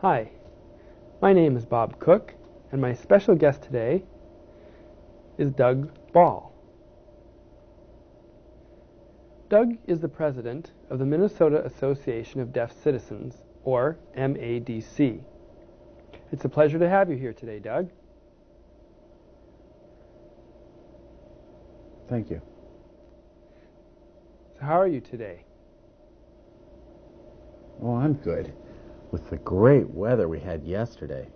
Hi, my name is Bob Cook, and my special guest today is Doug Bahl. Doug is the president of the Minnesota Association of Deaf Citizens, or MADC. It's a pleasure to have you here today, Doug. Thank you. So how are you today? Well, I'm good. With the great weather we had yesterday.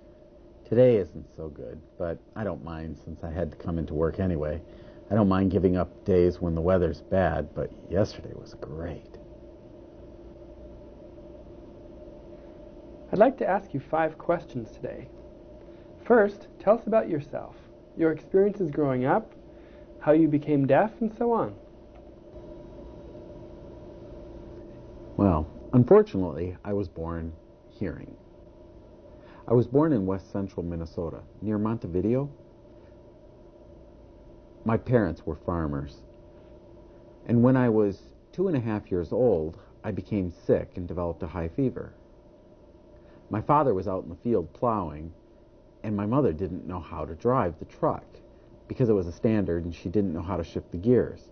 Today isn't so good, but I don't mind since I had to come into work anyway. I don't mind giving up days when the weather's bad, but yesterday was great. I'd like to ask you 5 questions today. First, tell us about yourself, your experiences growing up, how you became deaf, and so on. Well, unfortunately, I was born hearing. I was born in west central Minnesota, near Montevideo. My parents were farmers. And when I was 2.5 years old, I became sick and developed a high fever. My father was out in the field plowing, and my mother didn't know how to drive the truck because it was a standard and she didn't know how to shift the gears.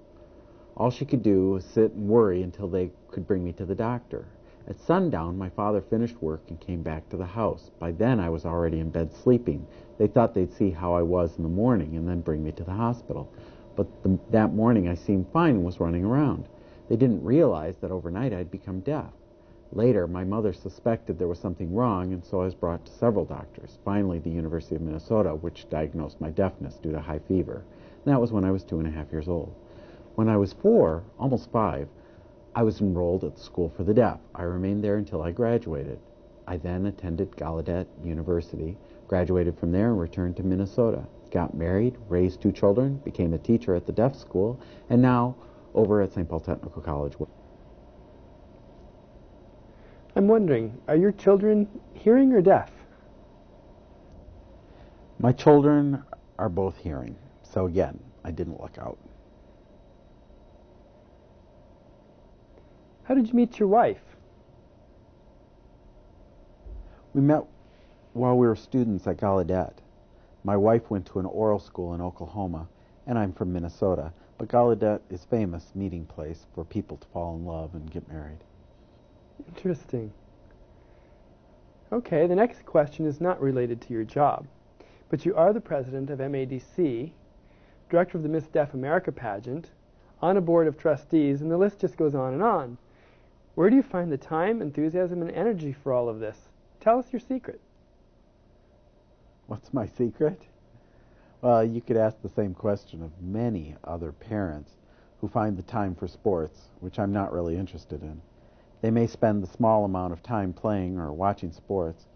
All she could do was sit and worry until they could bring me to the doctor. At sundown, my father finished work and came back to the house. By then, I was already in bed sleeping. They thought they'd see how I was in the morning and then bring me to the hospital. But that morning, I seemed fine and was running around. They didn't realize that overnight I'd become deaf. Later, my mother suspected there was something wrong, and so I was brought to several doctors. Finally, the University of Minnesota, which diagnosed my deafness due to high fever. And that was when I was 2.5 years old. When I was 4, almost 5, I was enrolled at the School for the Deaf. I remained there until I graduated. I then attended Gallaudet University, graduated from there and returned to Minnesota. Got married, raised 2 children, became a teacher at the deaf school, and now over at St. Paul Technical College. I'm wondering, are your children hearing or deaf? My children are both hearing, so again, I didn't luck out. How did you meet your wife? We met while we were students at Gallaudet. My wife went to an oral school in Oklahoma, and I'm from Minnesota, but Gallaudet is a famous meeting place for people to fall in love and get married. Interesting. Okay, the next question is not related to your job, but you are the president of MADC, director of the Miss Deaf America pageant, on a board of trustees, and the list just goes on and on. Where do you find the time, enthusiasm, and energy for all of this? Tell us your secret. What's my secret? Well, you could ask the same question of many other parents who find the time for sports, which I'm not really interested in. They may spend the small amount of time playing or watching sports.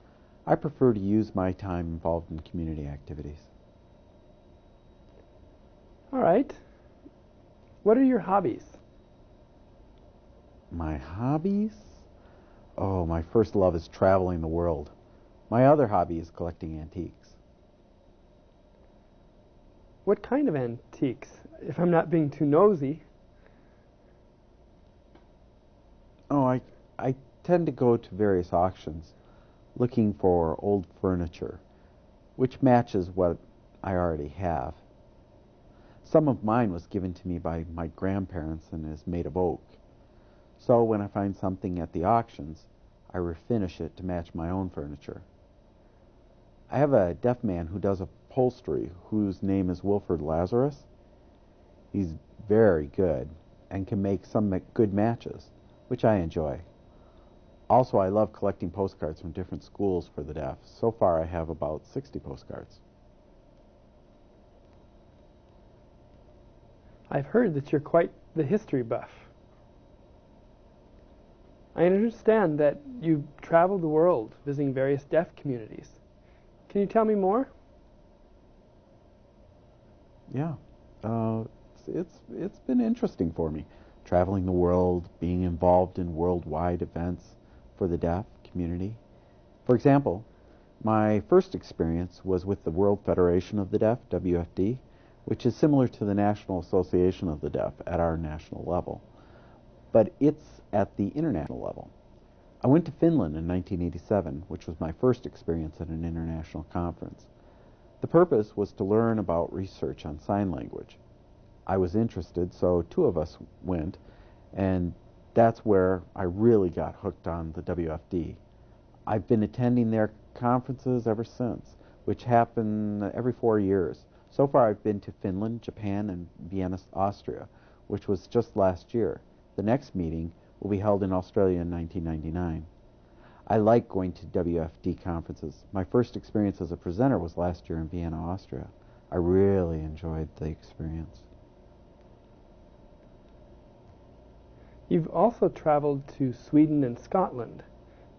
I prefer to use my time involved in community activities. All right. What are your hobbies? My hobbies? Oh, my first love is traveling the world. My other hobby is collecting antiques. What kind of antiques, if I'm not being too nosy? Oh, I tend to go to various auctions looking for old furniture, which matches what I already have. Some of mine was given to me by my grandparents and is made of oak. So when I find something at the auctions, I refinish it to match my own furniture. I have a deaf man who does upholstery whose name is Wilford Lazarus. He's very good and can make some good matches, which I enjoy. Also, I love collecting postcards from different schools for the deaf. So far, I have about 60 postcards. I've heard that you're quite the history buff. I understand that you traveled the world visiting various deaf communities. Can you tell me more? Yeah, it's been interesting for me, traveling the world, being involved in worldwide events for the deaf community. For example, my first experience was with the World Federation of the Deaf, WFD, which is similar to the National Association of the Deaf at our national level, but it's at the international level. I went to Finland in 1987, which was my first experience at an international conference. The purpose was to learn about research on sign language. I was interested, so two of us went, and that's where I really got hooked on the WFD. I've been attending their conferences ever since, which happen every 4 years. So far I've been to Finland, Japan, and Vienna, Austria, which was just last year. The next meeting will be held in Australia in 1999. I like going to WFD conferences. My first experience as a presenter was last year in Vienna, Austria. I really enjoyed the experience. You've also traveled to Sweden and Scotland,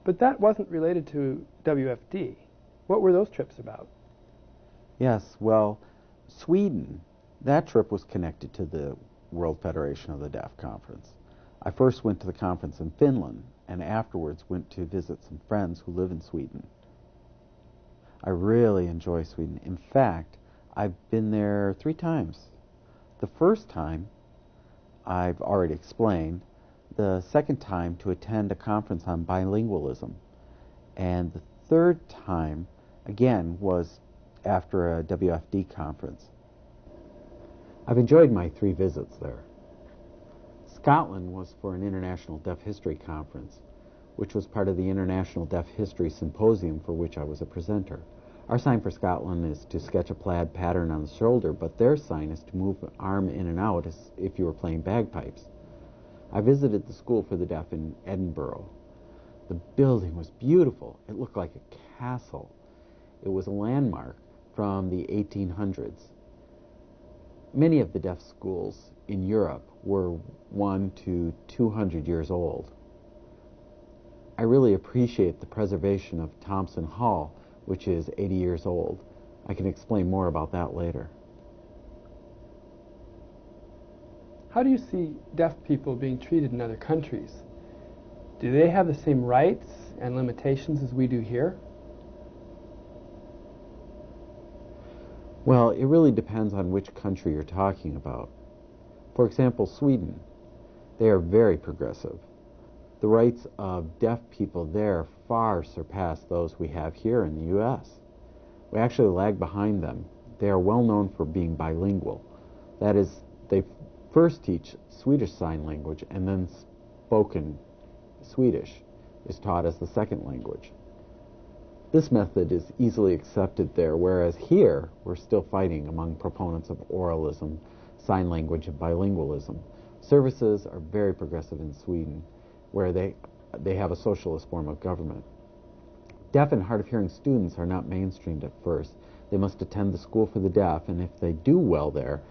but that wasn't related to WFD. What were those trips about? Yes, well, Sweden, that trip was connected to the World Federation of the Deaf Conference. I first went to the conference in Finland, and afterwards went to visit some friends who live in Sweden. I really enjoy Sweden. In fact, I've been there 3 times. The first time, I've already explained. The second time, to attend a conference on bilingualism. And the third time, again, was after a WFD conference. I've enjoyed my 3 visits there. Scotland was for an International Deaf History Conference, which was part of the International Deaf History Symposium for which I was a presenter. Our sign for Scotland is to sketch a plaid pattern on the shoulder, but their sign is to move an arm in and out as if you were playing bagpipes. I visited the School for the Deaf in Edinburgh. The building was beautiful. It looked like a castle. It was a landmark from the 1800s. Many of the deaf schools in Europe were 100 to 200 years old. I really appreciate the preservation of Thompson Hall, which is 80 years old. I can explain more about that later. How do you see deaf people being treated in other countries? Do they have the same rights and limitations as we do here? Well, it really depends on which country you're talking about. For example, Sweden. They are very progressive. The rights of deaf people there far surpass those we have here in the U.S. We actually lag behind them. They are well known for being bilingual. That is, they first teach Swedish Sign Language, and then spoken Swedish is taught as the second language. This method is easily accepted there, whereas here we're still fighting among proponents of oralism, sign language, and bilingualism. Services are very progressive in Sweden, where they have a socialist form of government. Deaf and hard of hearing students are not mainstreamed at first. They must attend the School for the Deaf, and if they do well there,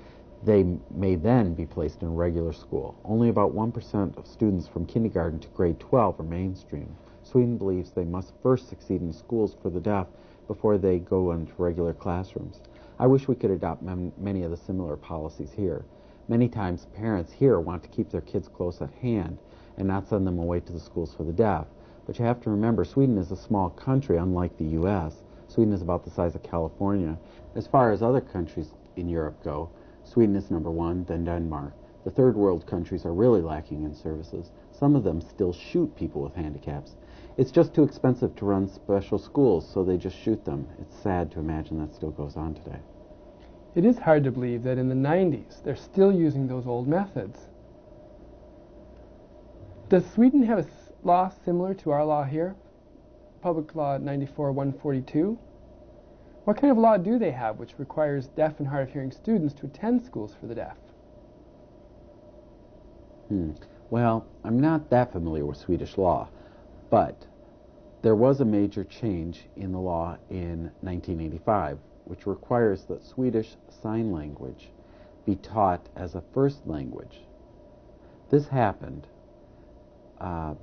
they may then be placed in a regular school. Only about 1% of students from kindergarten to grade 12 are mainstream. Sweden believes they must first succeed in schools for the deaf before they go into regular classrooms. I wish we could adopt many of the similar policies here. Many times parents here want to keep their kids close at hand and not send them away to the schools for the deaf. But you have to remember, Sweden is a small country, unlike the U.S. Sweden is about the size of California. As far as other countries in Europe go, Sweden is number 1, then Denmark. The third world countries are really lacking in services. Some of them still shoot people with handicaps. It's just too expensive to run special schools, so they just shoot them. It's sad to imagine that still goes on today. It is hard to believe that in the 90s they're still using those old methods. Does Sweden have a law similar to our law here? Public Law 94-142? What kind of law do they have which requires deaf and hard of hearing students to attend schools for the deaf? Well, I'm not that familiar with Swedish law, but there was a major change in the law in 1985, which requires that Swedish Sign Language be taught as a first language. This happened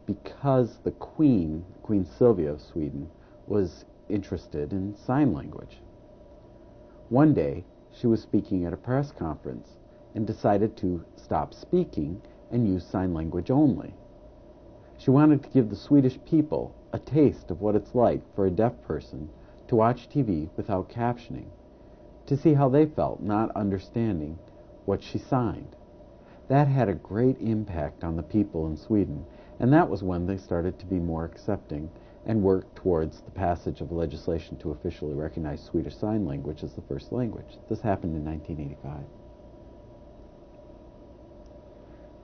because the Queen Sylvia of Sweden, was interested in sign language. One day, she was speaking at a press conference and decided to stop speaking and use sign language only. She wanted to give the Swedish people a taste of what it's like for a deaf person to watch TV without captioning, to see how they felt not understanding what she signed. That had a great impact on the people in Sweden, And that was when they started to be more accepting and work towards the passage of legislation to officially recognize Swedish Sign Language as the first language. This happened in 1985.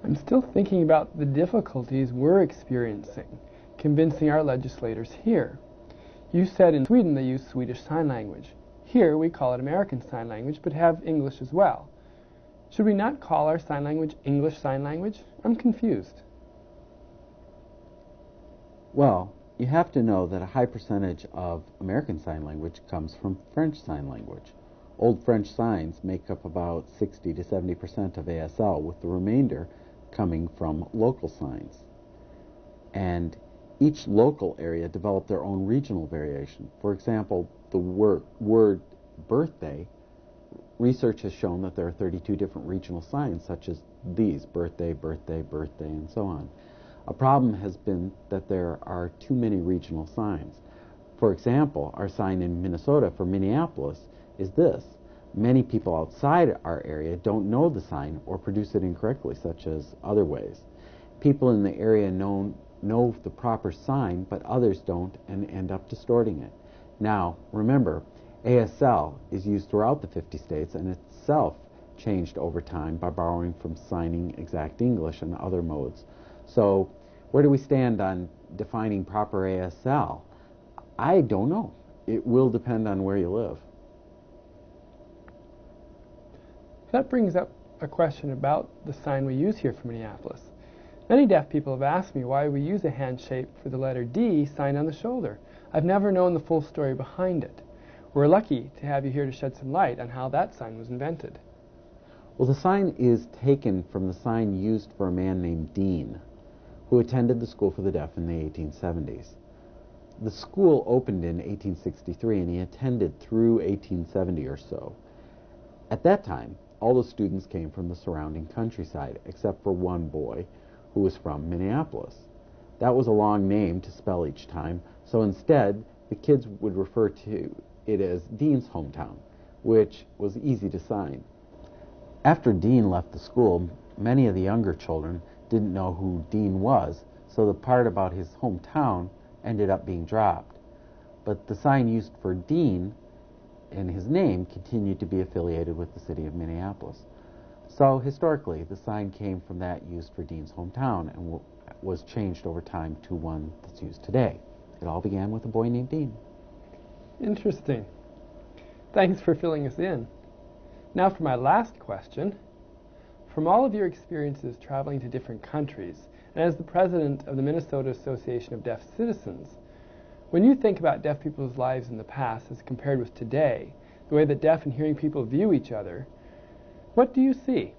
I'm still thinking about the difficulties we're experiencing convincing our legislators here. You said in Sweden they use Swedish Sign Language. Here we call it American Sign Language, but have English as well. Should we not call our sign language English Sign Language? I'm confused. Well, you have to know that a high percentage of American Sign Language comes from French Sign Language. Old French signs make up about 60 to 70% of ASL, with the remainder coming from local signs. And each local area developed their own regional variation. For example, the word birthday, research has shown that there are 32 different regional signs, such as these: birthday, birthday, birthday, and so on. A problem has been that there are too many regional signs. For example, our sign in Minnesota for Minneapolis is this. Many people outside our area don't know the sign or produce it incorrectly, such as other ways. People in the area know the proper sign, but others don't and end up distorting it. Now, remember, ASL is used throughout the 50 states and itself changed over time by borrowing from signing exact English and other modes. So, where do we stand on defining proper ASL? I don't know. It will depend on where you live. That brings up a question about the sign we use here for Minneapolis. Many deaf people have asked me why we use a hand shape for the letter D signed on the shoulder. I've never known the full story behind it. We're lucky to have you here to shed some light on how that sign was invented. Well, the sign is taken from the sign used for a man named Dean, who attended the School for the Deaf in the 1870s. The school opened in 1863 and he attended through 1870 or so. At that time, all the students came from the surrounding countryside, except for one boy who was from Minneapolis. That was a long name to spell each time, so instead the kids would refer to it as Dean's hometown, which was easy to sign. After Dean left the school, many of the younger children didn't know who Dean was, so the part about his hometown ended up being dropped. But the sign used for Dean and his name continued to be affiliated with the city of Minneapolis. So historically, the sign came from that used for Dean's hometown and was changed over time to one that's used today. It all began with a boy named Dean. Interesting. Thanks for filling us in. Now for my last question. From all of your experiences traveling to different countries, and as the president of the Minnesota Association of Deaf Citizens, when you think about deaf people's lives in the past as compared with today, the way that deaf and hearing people view each other, what do you see?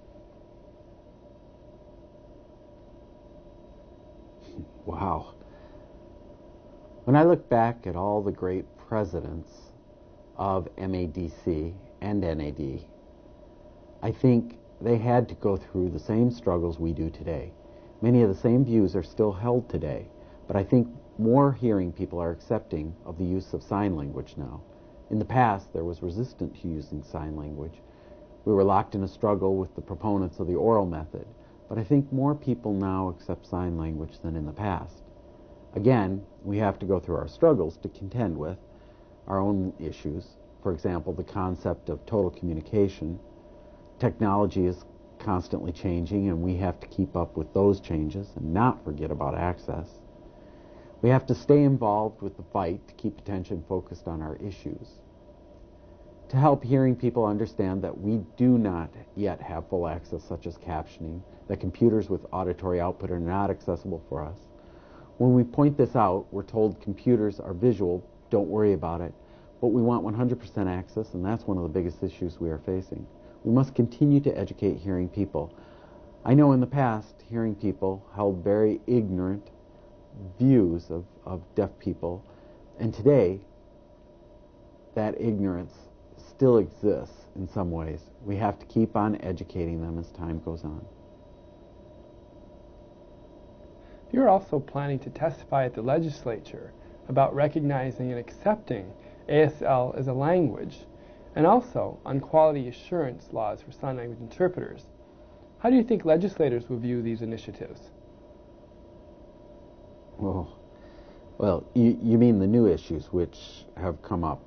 Wow. When I look back at all the great presidents of MADC and NAD, I think they had to go through the same struggles we do today. Many of the same views are still held today, but I think more hearing people are accepting of the use of sign language now. In the past, there was resistance to using sign language. We were locked in a struggle with the proponents of the oral method, but I think more people now accept sign language than in the past. Again, we have to go through our struggles to contend with our own issues. For example, the concept of total communication. Technology is constantly changing, and we have to keep up with those changes and not forget about access. We have to stay involved with the fight to keep attention focused on our issues. To help hearing people understand that we do not yet have full access, such as captioning, that computers with auditory output are not accessible for us. When we point this out, we're told computers are visual, don't worry about it, but we want 100% access, and that's one of the biggest issues we are facing. We must continue to educate hearing people. I know in the past, hearing people held very ignorant views of deaf people, and today, that ignorance still exists in some ways. We have to keep on educating them as time goes on. You're also planning to testify at the legislature about recognizing and accepting ASL as a language, and also on quality assurance laws for sign language interpreters. How do you think legislators will view these initiatives? Oh, well, you mean the new issues which have come up.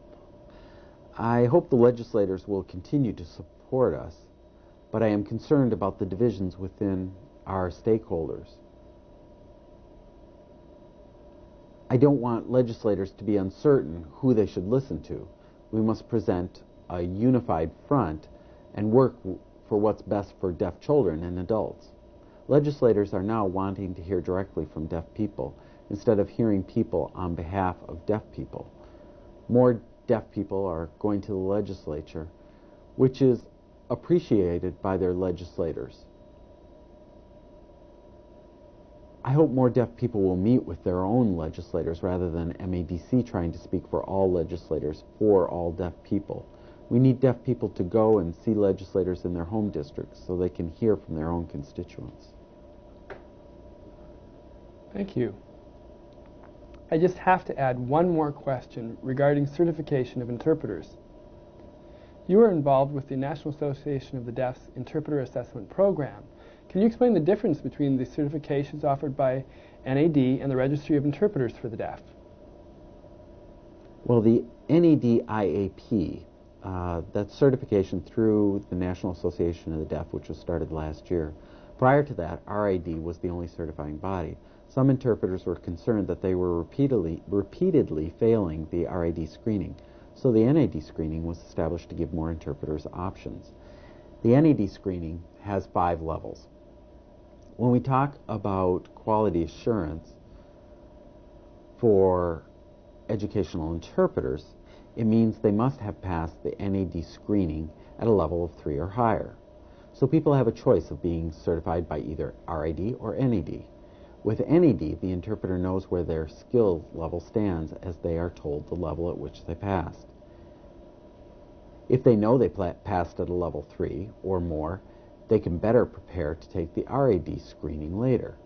I hope the legislators will continue to support us, but I am concerned about the divisions within our stakeholders. I don't want legislators to be uncertain who they should listen to. We must present a unified front and work for what's best for deaf children and adults. Legislators are now wanting to hear directly from deaf people instead of hearing people on behalf of deaf people. More deaf people are going to the legislature, which is appreciated by their legislators. I hope more deaf people will meet with their own legislators rather than MADC trying to speak for all legislators for all deaf people. We need deaf people to go and see legislators in their home districts so they can hear from their own constituents. Thank you. I just have to add one more question regarding certification of interpreters. You are involved with the National Association of the Deaf's Interpreter Assessment Program. Can you explain the difference between the certifications offered by NAD and the Registry of Interpreters for the Deaf? Well, the NAD IAP, that's certification through the National Association of the Deaf, which was started last year. Prior to that, RID was the only certifying body. Some interpreters were concerned that they were repeatedly failing the RID screening, so the NAD screening was established to give more interpreters options. The NAD screening has 5 levels. When we talk about quality assurance for educational interpreters, it means they must have passed the NAD screening at a level of 3 or higher. So people have a choice of being certified by either RID or NAD. With NAD, the interpreter knows where their skill level stands as they are told the level at which they passed. If they know they passed at a level 3 or more, they can better prepare to take the RID screening later.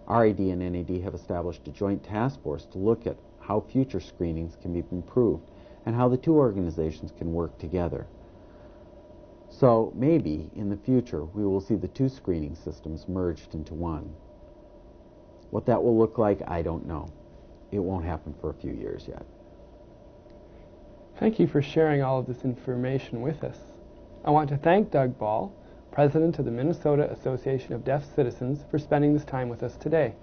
RID and NAD have established a joint task force to look at how future screenings can be improved and how the two organizations can work together. So maybe in the future we will see the two screening systems merged into one. What that will look like, I don't know. It won't happen for a few years yet. Thank you for sharing all of this information with us. I want to thank Doug Bahl, President of the Minnesota Association of Deaf Citizens, for spending this time with us today.